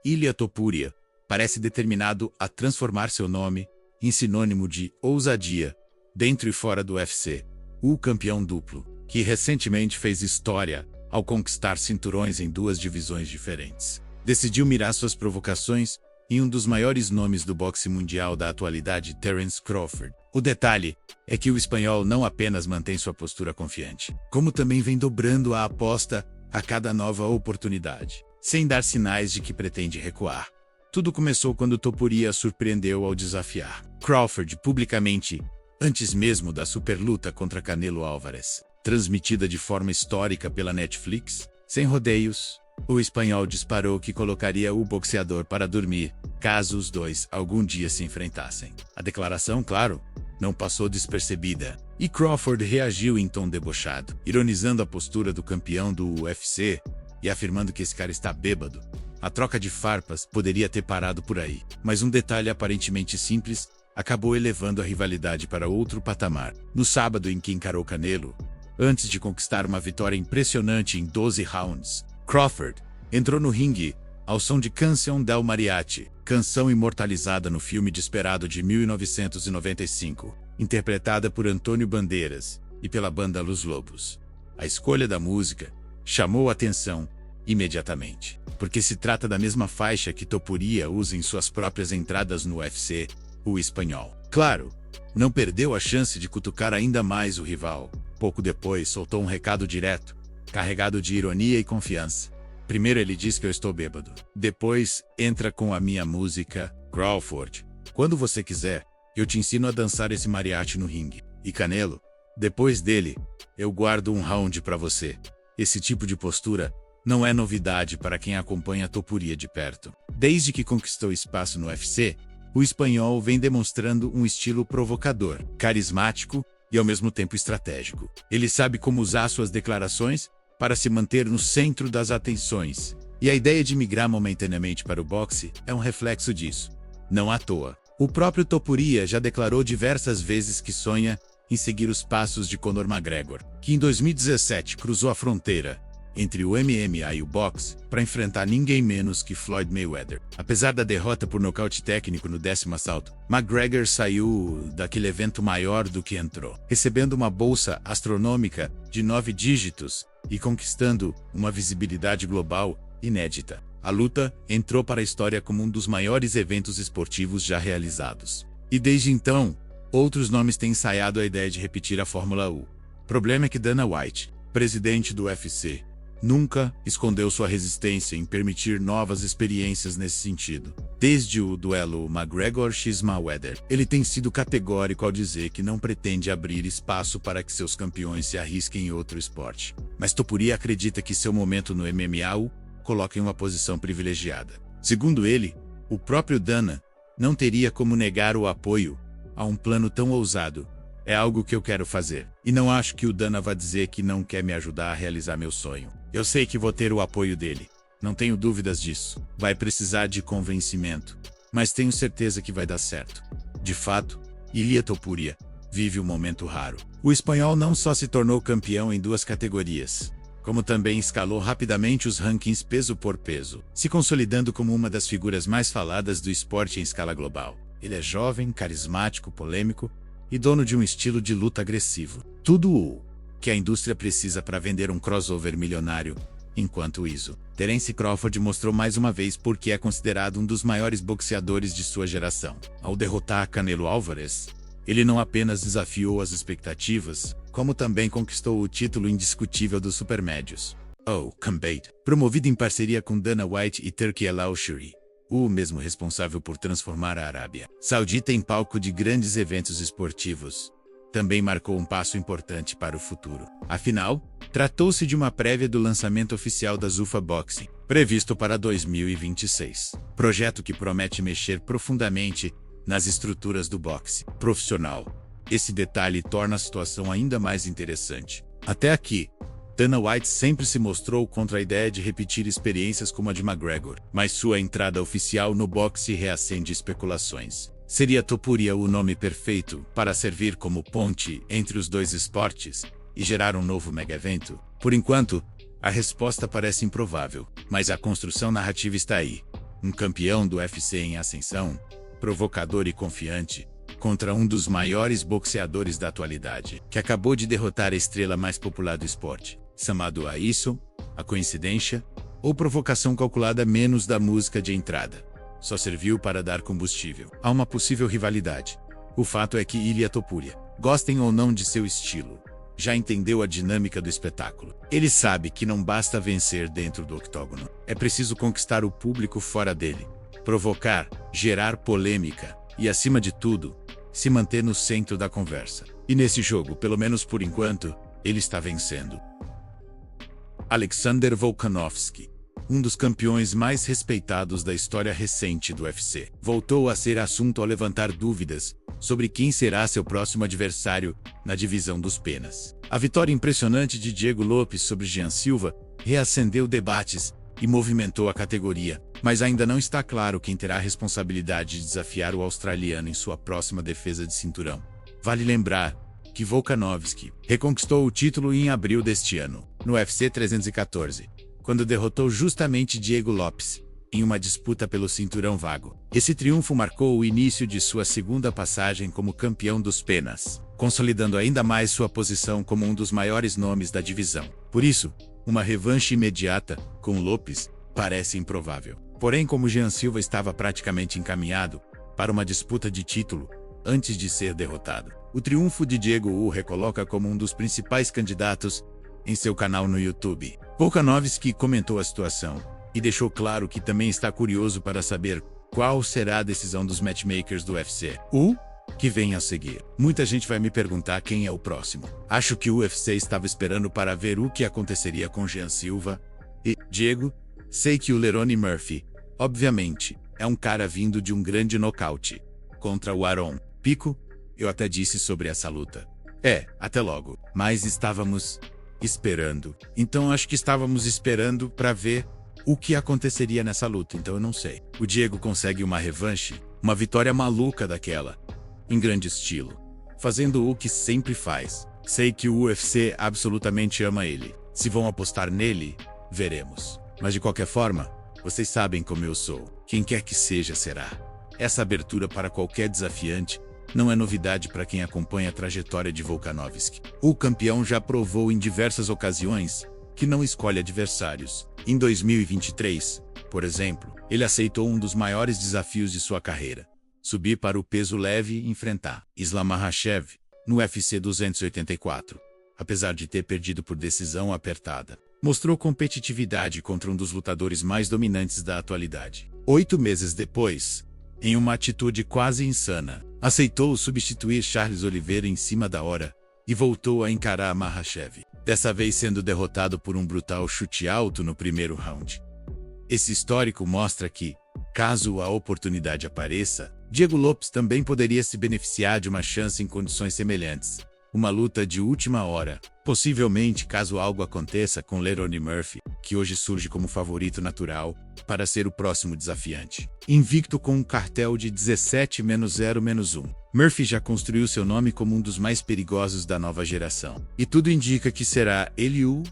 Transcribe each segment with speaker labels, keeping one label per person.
Speaker 1: Ilia Topuria parece determinado a transformar seu nome em sinônimo de ousadia, dentro e fora do UFC. O campeão duplo, que recentemente fez história ao conquistar cinturões em duas divisões diferentes, decidiu mirar suas provocações em um dos maiores nomes do boxe mundial da atualidade, Terence Crawford. O detalhe é que o espanhol não apenas mantém sua postura confiante, como também vem dobrando a aposta a cada nova oportunidade, sem dar sinais de que pretende recuar. Tudo começou quando Topuria surpreendeu ao desafiar Crawford publicamente, antes mesmo da superluta contra Canelo Álvares, transmitida de forma histórica pela Netflix. Sem rodeios, o espanhol disparou que colocaria o boxeador para dormir, caso os dois algum dia se enfrentassem. A declaração, claro, não passou despercebida, e Crawford reagiu em tom debochado, ironizando a postura do campeão do UFC e afirmando que esse cara está bêbado. A troca de farpas poderia ter parado por aí, mas um detalhe aparentemente simples acabou elevando a rivalidade para outro patamar. No sábado em que encarou Canelo, antes de conquistar uma vitória impressionante em 12 rounds, Crawford entrou no ringue ao som de Canción del Mariachi, canção imortalizada no filme Desperado de 1995, interpretada por Antônio Bandeiras e pela banda Los Lobos. A escolha da música chamou a atenção imediatamente, porque se trata da mesma faixa que Topuria usa em suas próprias entradas no UFC. O espanhol, claro, não perdeu a chance de cutucar ainda mais o rival. Pouco depois soltou um recado direto, carregado de ironia e confiança. Primeiro ele diz que eu estou bêbado. Depois entra com a minha música, Crawford. Quando você quiser, eu te ensino a dançar esse mariachi no ringue. E Canelo, depois dele, eu guardo um round pra você. Esse tipo de postura não é novidade para quem acompanha Topuria de perto. Desde que conquistou espaço no UFC, o espanhol vem demonstrando um estilo provocador, carismático e ao mesmo tempo estratégico. Ele sabe como usar suas declarações para se manter no centro das atenções, e a ideia de migrar momentaneamente para o boxe é um reflexo disso. Não à toa. O próprio Topuria já declarou diversas vezes que sonha em seguir os passos de Conor McGregor, que em 2017 cruzou a fronteira entre o MMA e o boxe para enfrentar ninguém menos que Floyd Mayweather. Apesar da derrota por nocaute técnico no 10º assalto, McGregor saiu daquele evento maior do que entrou, recebendo uma bolsa astronômica de 9 dígitos e conquistando uma visibilidade global inédita. A luta entrou para a história como um dos maiores eventos esportivos já realizados. E desde então, outros nomes têm ensaiado a ideia de repetir a Fórmula 1. O problema é que Dana White, presidente do UFC, nunca escondeu sua resistência em permitir novas experiências nesse sentido. Desde o duelo McGregor x Mayweather, ele tem sido categórico ao dizer que não pretende abrir espaço para que seus campeões se arrisquem em outro esporte. Mas Topuria acredita que seu momento no MMA o coloca em uma posição privilegiada. Segundo ele, o próprio Dana não teria como negar o apoio a um plano tão ousado. É algo que eu quero fazer. E não acho que o Dana vá dizer que não quer me ajudar a realizar meu sonho. Eu sei que vou ter o apoio dele. Não tenho dúvidas disso. Vai precisar de convencimento. Mas tenho certeza que vai dar certo. De fato, Ilia Topuria vive um momento raro. O espanhol não só se tornou campeão em 2 categorias, como também escalou rapidamente os rankings peso por peso, se consolidando como uma das figuras mais faladas do esporte em escala global. Ele é jovem, carismático, polêmico e dono de um estilo de luta agressivo. Tudo o que a indústria precisa para vender um crossover milionário. Enquanto isso, Terence Crawford mostrou mais uma vez por que é considerado um dos maiores boxeadores de sua geração. Ao derrotar Canelo Álvares, ele não apenas desafiou as expectativas, como também conquistou o título indiscutível dos supermédios, o Combat, promovido em parceria com Dana White e Turki Al-Shuri, o mesmo responsável por transformar a Arábia Saudita em palco de grandes eventos esportivos. Também marcou um passo importante para o futuro. Afinal, tratou-se de uma prévia do lançamento oficial da Zuffa Boxing, previsto para 2026. Projeto que promete mexer profundamente nas estruturas do boxe profissional. Esse detalhe torna a situação ainda mais interessante. Até aqui, Dana White sempre se mostrou contra a ideia de repetir experiências como a de McGregor, mas sua entrada oficial no boxe reacende especulações. Seria Topuria o nome perfeito para servir como ponte entre os dois esportes e gerar um novo mega-evento? Por enquanto, a resposta parece improvável, mas a construção narrativa está aí. um campeão do UFC em ascensão, provocador e confiante, contra um dos maiores boxeadores da atualidade, que acabou de derrotar a estrela mais popular do esporte. Chamado a isso, a coincidência, ou provocação calculada menos da música de entrada. Só serviu para dar combustível a uma possível rivalidade. O fato é que Ilia Topuria, gostem ou não de seu estilo, já entendeu a dinâmica do espetáculo. Ele sabe que não basta vencer dentro do octógono. É preciso conquistar o público fora dele, provocar, gerar polêmica e, acima de tudo, se manter no centro da conversa. E nesse jogo, pelo menos por enquanto, ele está vencendo. Alexander Volkanovski, um dos campeões mais respeitados da história recente do UFC, voltou a ser assunto ao levantar dúvidas sobre quem será seu próximo adversário na divisão dos penas. A vitória impressionante de Diego Lopes sobre Jean Silva reacendeu debates e movimentou a categoria, mas ainda não está claro quem terá a responsabilidade de desafiar o australiano em sua próxima defesa de cinturão. Vale lembrar que Volkanovski reconquistou o título em abril deste ano, no UFC 314, quando derrotou justamente Diego Lopes, em uma disputa pelo cinturão vago. Esse triunfo marcou o início de sua segunda passagem como campeão dos penas, consolidando ainda mais sua posição como um dos maiores nomes da divisão. Por isso, uma revanche imediata com Lopes parece improvável. Porém, como Jean Silva estava praticamente encaminhado para uma disputa de título antes de ser derrotado, o triunfo de Diego o recoloca como um dos principais candidatos em seu canal no YouTube. Volkanovski comentou a situação e deixou claro que também está curioso para saber qual será a decisão dos matchmakers do UFC. O que vem a seguir. Muita gente vai me perguntar quem é o próximo. Acho que o UFC estava esperando para ver o que aconteceria com Jean Silva e Diego. Sei que o Lerone Murphy, obviamente, é um cara vindo de um grande nocaute contra o Aaron Pico. Eu até disse sobre essa luta. Até logo. Mas estávamos esperando. Então acho que estávamos esperando para ver o que aconteceria nessa luta, então eu não sei. O Diego consegue uma revanche, uma vitória maluca daquela, em grande estilo, fazendo o que sempre faz. Sei que o UFC absolutamente ama ele. Se vão apostar nele, veremos. Mas de qualquer forma, vocês sabem como eu sou. Quem quer que seja, será. Essa abertura para qualquer desafiante não é novidade para quem acompanha a trajetória de Volkanovski. O campeão já provou em diversas ocasiões que não escolhe adversários. Em 2023, por exemplo, ele aceitou um dos maiores desafios de sua carreira: subir para o peso leve e enfrentar Islam Makhachev no UFC 284. Apesar de ter perdido por decisão apertada, mostrou competitividade contra um dos lutadores mais dominantes da atualidade. 8 meses depois, em uma atitude quase insana, aceitou substituir Charles Oliveira em cima da hora e voltou a encarar Makhachev, dessa vez sendo derrotado por um brutal chute alto no primeiro round. Esse histórico mostra que, caso a oportunidade apareça, Diego Lopes também poderia se beneficiar de uma chance em condições semelhantes. Uma luta de última hora, possivelmente caso algo aconteça com Lerone Murphy, que hoje surge como favorito natural para ser o próximo desafiante. Invicto com um cartel de 17-0-1, Murphy já construiu seu nome como um dos mais perigosos da nova geração. E tudo indica que será ele o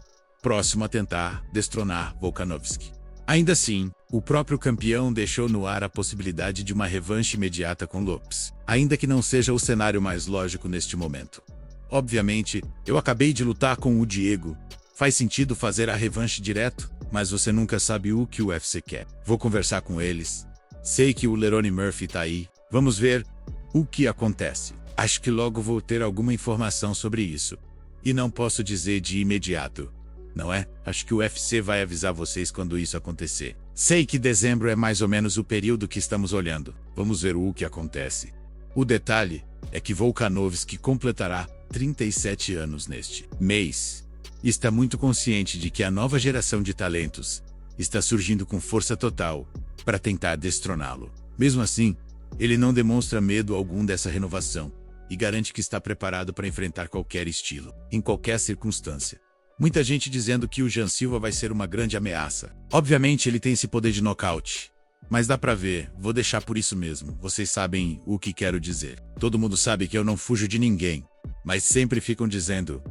Speaker 1: próximo a tentar destronar Volkanovski. Ainda assim, o próprio campeão deixou no ar a possibilidade de uma revanche imediata com Lopes, ainda que não seja o cenário mais lógico neste momento. Obviamente, eu acabei de lutar com o Diego. Faz sentido fazer a revanche direto, mas você nunca sabe o que o UFC quer. Vou conversar com eles. Sei que o Lerone Murphy tá aí. Vamos ver o que acontece. Acho que logo vou ter alguma informação sobre isso. E não posso dizer de imediato, não é? Acho que o UFC vai avisar vocês quando isso acontecer. Sei que dezembro é mais ou menos o período que estamos olhando. Vamos ver o que acontece. O detalhe é que Volkanovski completará 37 anos neste mês. E está muito consciente de que a nova geração de talentos está surgindo com força total para tentar destroná-lo. Mesmo assim, ele não demonstra medo algum dessa renovação e garante que está preparado para enfrentar qualquer estilo, em qualquer circunstância. Muita gente dizendo que o Jean Silva vai ser uma grande ameaça. Obviamente ele tem esse poder de nocaute, mas dá pra ver, vou deixar por isso mesmo. Vocês sabem o que quero dizer. Todo mundo sabe que eu não fujo de ninguém, mas sempre ficam dizendo: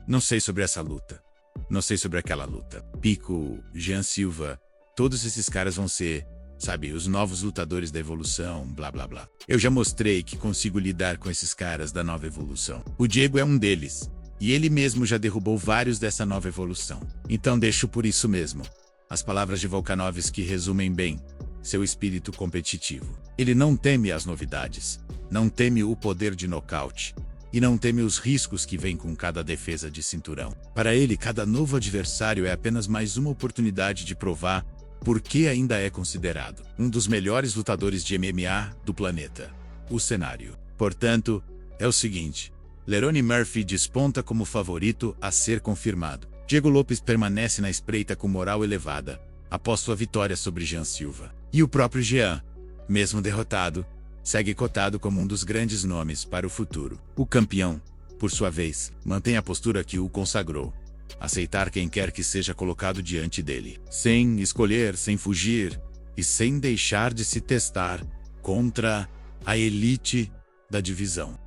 Speaker 1: não sei sobre essa luta. Não sei sobre aquela luta. Pico, Jean Silva, todos esses caras vão ser Sabe, os novos lutadores da evolução, blá blá blá. Eu já mostrei que consigo lidar com esses caras da nova evolução. O Diego é um deles. E ele mesmo já derrubou vários dessa nova evolução. Então deixo por isso mesmo. As palavras de Volkanovski resumem bem seu espírito competitivo. Ele não teme as novidades, não teme o poder de nocaute, e não teme os riscos que vêm com cada defesa de cinturão. Para ele, cada novo adversário é apenas mais uma oportunidade de provar por que ainda é considerado um dos melhores lutadores de MMA do planeta. O cenário, portanto, é o seguinte: Lerone Murphy desponta como favorito a ser confirmado. Diego Lopes permanece na espreita com moral elevada, após sua vitória sobre Jean Silva. E o próprio Jean, mesmo derrotado, segue cotado como um dos grandes nomes para o futuro. O campeão, por sua vez, mantém a postura que o consagrou: aceitar quem quer que seja colocado diante dele, sem escolher, sem fugir e sem deixar de se testar contra a elite da divisão.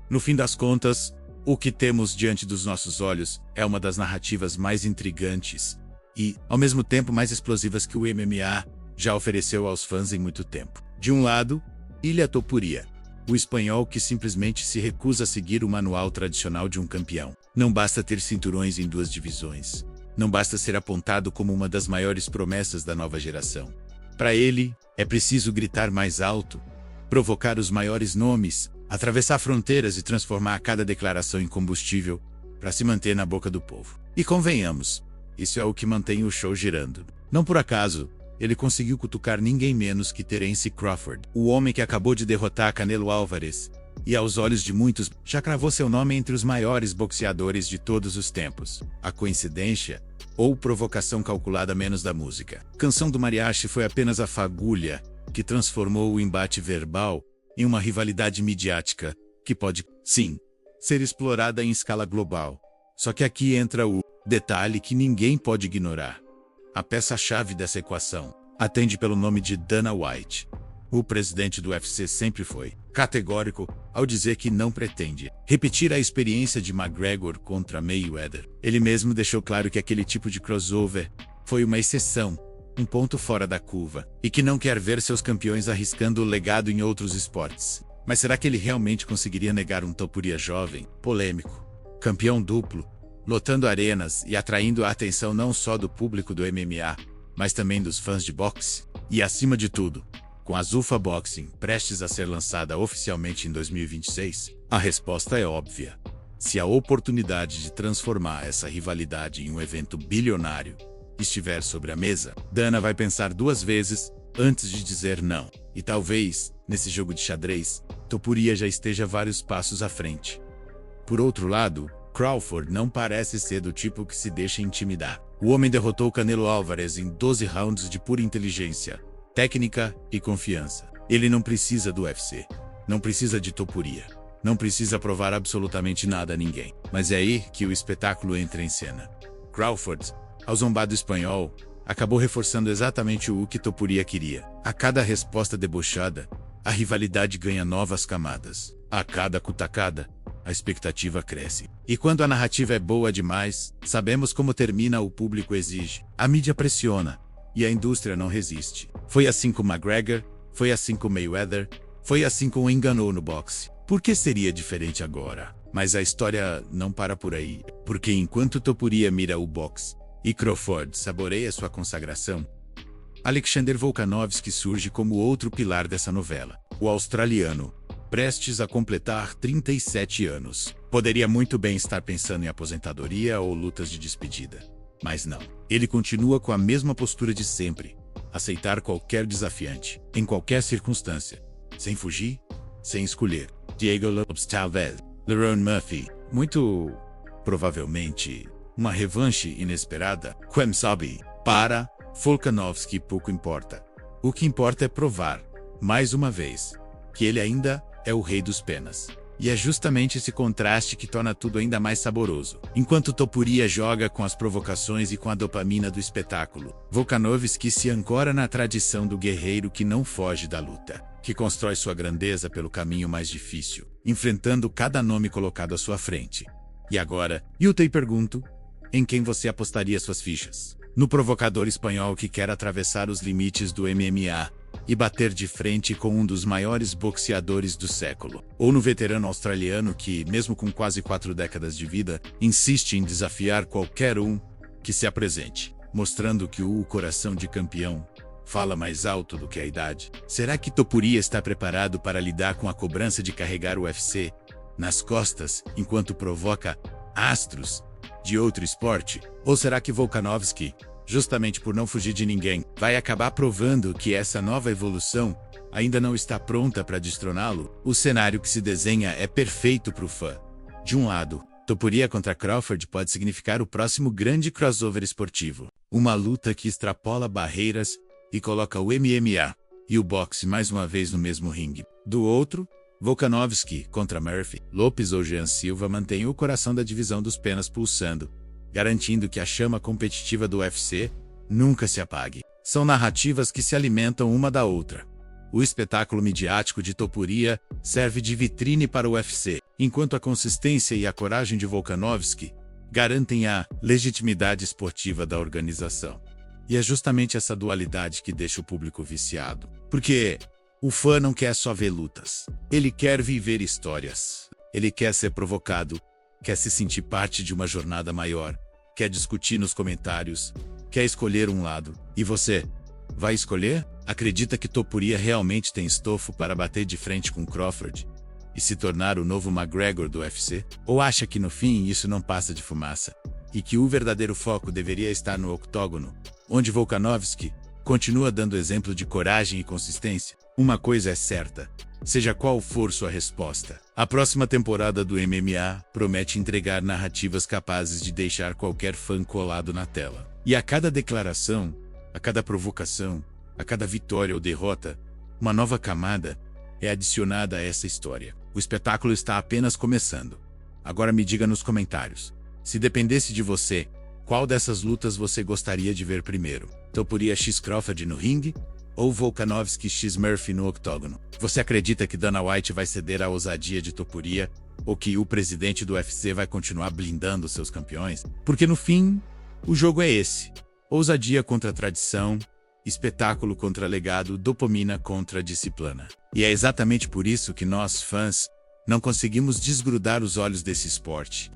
Speaker 1: No fim das contas, o que temos diante dos nossos olhos é uma das narrativas mais intrigantes e, ao mesmo tempo, mais explosivas que o MMA já ofereceu aos fãs em muito tempo. De um lado, Ilia Topuria, o espanhol que simplesmente se recusa a seguir o manual tradicional de um campeão. Não basta ter cinturões em 2 divisões. Não basta ser apontado como uma das maiores promessas da nova geração. Para ele, é preciso gritar mais alto, provocar os maiores nomes, atravessar fronteiras e transformar cada declaração em combustível para se manter na boca do povo. E convenhamos, isso é o que mantém o show girando. Não por acaso, ele conseguiu cutucar ninguém menos que Terence Crawford, o homem que acabou de derrotar Canelo Álvares, e aos olhos de muitos, já cravou seu nome entre os maiores boxeadores de todos os tempos. A coincidência? Ou provocação calculada menos da música? Canção do Mariachi foi apenas a fagulha que transformou o embate verbal em uma rivalidade midiática que pode, sim, ser explorada em escala global. Só que aqui entra o detalhe que ninguém pode ignorar. A peça-chave dessa equação atende pelo nome de Dana White. O presidente do UFC sempre foi categórico ao dizer que não pretende repetir a experiência de McGregor contra Mayweather. Ele mesmo deixou claro que aquele tipo de crossover foi uma exceção, um ponto fora da curva, e que não quer ver seus campeões arriscando o legado em outros esportes. Mas será que ele realmente conseguiria negar um Topuria jovem, polêmico, campeão duplo, lotando arenas e atraindo a atenção não só do público do MMA, mas também dos fãs de boxe? E acima de tudo, com a Zuffa Boxing prestes a ser lançada oficialmente em 2026, a resposta é óbvia. Se a oportunidade de transformar essa rivalidade em um evento bilionário estiver sobre a mesa, Dana vai pensar 2 vezes antes de dizer não. E talvez, nesse jogo de xadrez, Topuria já esteja vários passos à frente. Por outro lado, Crawford não parece ser do tipo que se deixa intimidar. O homem derrotou Canelo Álvares em 12 rounds de pura inteligência, técnica e confiança. Ele não precisa do UFC, não precisa de Topuria, não precisa provar absolutamente nada a ninguém. Mas é aí que o espetáculo entra em cena. Crawford, ao zombar do espanhol, acabou reforçando exatamente o que Topuria queria. A cada resposta debochada, a rivalidade ganha novas camadas. A cada cutucada, a expectativa cresce. E quando a narrativa é boa demais, sabemos como termina: o público exige, a mídia pressiona, e a indústria não resiste. Foi assim com McGregor, foi assim com Mayweather, foi assim com o Ngannou no boxe. Por que seria diferente agora? Mas a história não para por aí, porque enquanto Topuria mira o boxe e Crawford saboreia sua consagração, Alexander Volkanovski surge como outro pilar dessa novela. O australiano, prestes a completar 37 anos, poderia muito bem estar pensando em aposentadoria ou lutas de despedida. Mas não. Ele continua com a mesma postura de sempre: aceitar qualquer desafiante, em qualquer circunstância, sem fugir, sem escolher. Diego Lopes talvez, Lerone Murphy, muito provavelmente uma revanche inesperada, quem sabe. Para Volkanovski pouco importa. O que importa é provar, mais uma vez, que ele ainda é o rei dos penas. E é justamente esse contraste que torna tudo ainda mais saboroso. Enquanto Topuria joga com as provocações e com a dopamina do espetáculo, Volkanovski se ancora na tradição do guerreiro que não foge da luta, que constrói sua grandeza pelo caminho mais difícil, enfrentando cada nome colocado à sua frente. E agora, eu te pergunto, em quem você apostaria suas fichas? No provocador espanhol que quer atravessar os limites do MMA e bater de frente com um dos maiores boxeadores do século. Ou no veterano australiano que, mesmo com quase 4 décadas de vida, insiste em desafiar qualquer um que se apresente, mostrando que o coração de campeão fala mais alto do que a idade. Será que Topuria está preparado para lidar com a cobrança de carregar o UFC nas costas enquanto provoca astros de outro esporte? Ou será que Volkanovski, justamente por não fugir de ninguém, vai acabar provando que essa nova evolução ainda não está pronta para destroná-lo? O cenário que se desenha é perfeito para o fã. De um lado, Topuria contra Crawford pode significar o próximo grande crossover esportivo. Uma luta que extrapola barreiras e coloca o MMA e o boxe mais uma vez no mesmo ringue. Do outro, Volkanovski contra Murphy. Lopes ou Jean Silva mantém o coração da divisão dos penas pulsando, garantindo que a chama competitiva do UFC nunca se apague. São narrativas que se alimentam uma da outra. O espetáculo midiático de Topuria serve de vitrine para o UFC, enquanto a consistência e a coragem de Volkanovski garantem a legitimidade esportiva da organização. E é justamente essa dualidade que deixa o público viciado. Porque o fã não quer só ver lutas. Ele quer viver histórias. Ele quer ser provocado, quer se sentir parte de uma jornada maior, quer discutir nos comentários, quer escolher um lado. E você? Vai escolher? Acredita que Topuria realmente tem estofo para bater de frente com Crawford e se tornar o novo McGregor do UFC? Ou acha que no fim isso não passa de fumaça e que o verdadeiro foco deveria estar no octógono, onde Volkanovski continua dando exemplo de coragem e consistência? Uma coisa é certa, seja qual for sua resposta, a próxima temporada do MMA promete entregar narrativas capazes de deixar qualquer fã colado na tela. E a cada declaração, a cada provocação, a cada vitória ou derrota, uma nova camada é adicionada a essa história. O espetáculo está apenas começando. Agora me diga nos comentários, se dependesse de você, qual dessas lutas você gostaria de ver primeiro? Topuria x Crawford no ringue? Ou Volkanovski x Murphy no octógono? Você acredita que Dana White vai ceder à ousadia de Topuria? Ou que o presidente do UFC vai continuar blindando seus campeões? Porque no fim, o jogo é esse. Ousadia contra tradição, espetáculo contra legado, dopamina contra disciplina. E é exatamente por isso que nós, fãs, não conseguimos desgrudar os olhos desse esporte.